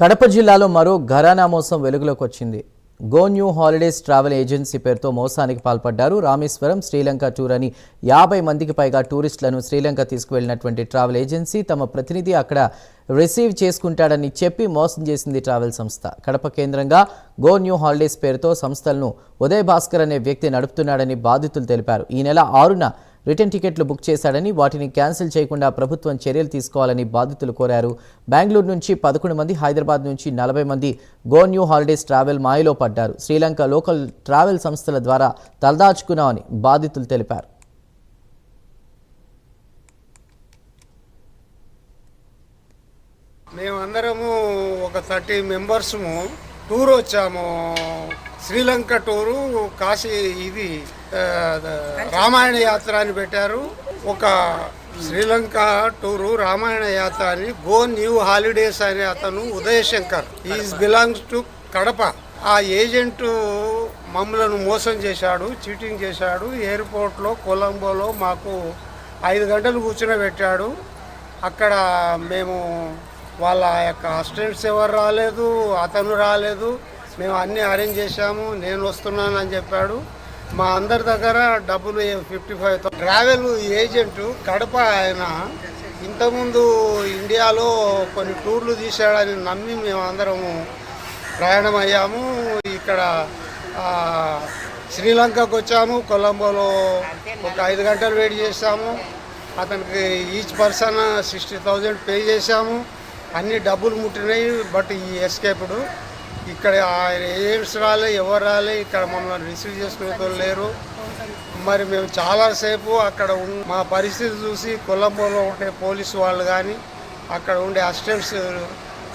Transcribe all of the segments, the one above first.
కడప జిల్లాలో మరో ఘరానా మోసం వెలుగులోకి వచ్చింది. Go new holidays travel agency పేరుతో మోసానికి పాల్పడ్డారు. రామేశ్వరం శ్రీలంక టూర్ అని 50 మందికి పైగా టూరిస్టులను శ్రీలంక తీసుకువెళ్లినటువంటి ట్రావెల్ ఏజెన్సీ తమ ప్రతినిధి అక్కడ రిసీవ్ చేసుకుంటాడని చెప్పి మోసం చేసింది ట్రావెల్ సంస్థ. కడప కేంద్రంగా గో న్యూ హాలిడేస్ పేరుతో సంస్థలను ఉదయ్ భాస్కర్ అనే వ్యక్తి నడుపుతున్నాడని బాధితులు తెలిపారు. ఈ నెల 6న రిటర్న్ టికెట్లు బుక్ చేశాడని, వాటిని క్యాన్సిల్ చేయకుండా ప్రభుత్వం చర్యలు తీసుకోవాలని బాధితులు కోరారు. బెంగళూరు నుంచి 11 మంది, హైదరాబాద్ నుంచి 40 మంది గో న్యూ హాలిడేస్ ట్రావెల్ మాయలో పడ్డారు. శ్రీలంక లోకల్ ట్రావెల్ సంస్థల ద్వారా తలదాచుకున్నామని బాధితులు తెలిపారు. మేమందరము ఒక 30 మెంబర్స్ము టూర్ వచ్చాము. శ్రీలంక టూరు కాశీ ఇది రామాయణ యాత్ర అని పెట్టారు. ఒక శ్రీలంక టూరు రామాయణ యాత్ర అని గో న్యూ హాలిడేస్ అనే అతను Uday Shankar is belongs to Kadapa. ఆ ఏజెంటు మమ్మలను మోసం చేశాడు, చీటింగ్ చేశాడు. ఎయిర్పోర్ట్లో కొలంబోలో మాకు 5 గంటలు కూర్చునబెట్టాడు. అక్కడ మేము వాళ్ళ యొక్క అసిస్టెంట్స్ ఎవరు రాలేదు, అతను రాలేదు. మేము అన్నీ అరేంజ్ చేశాము, నేను వస్తున్నానని చెప్పాడు. మా అందరి దగ్గర డబ్బులు 55,000. ట్రావెల్ ఏజెంటు కడప ఆయన ఇంతకుముందు ఇండియాలో కొన్ని టూర్లు తీసాడని నమ్మి మేము అందరము ప్రయాణం అయ్యాము. ఇక్కడ శ్రీలంకకు వచ్చాము. కొలంబోలో ఒక 5 గంటలు వెయిట్ చేసాము. అతనికి ఈచ్ పర్సన్ 60,000 పే చేశాము. అన్ని డబ్బులు ముట్టినాయి. బట్ ఈ ఎస్కేప్డ్ ఇక్కడ ఆయన ఏజెంట్స్ రాలే, ఎవరు రాలే. ఇక్కడ మమ్మల్ని రిసీవ్ చేసుకునే లేరు. మరి మేము చాలాసేపు అక్కడ మా పరిస్థితి చూసి కొలంబోలో ఉండే పోలీసు వాళ్ళు కానీ, అక్కడ ఉండే అసిస్టెంట్స్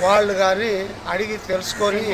వాళ్ళు కానీ అడిగి తెలుసుకొని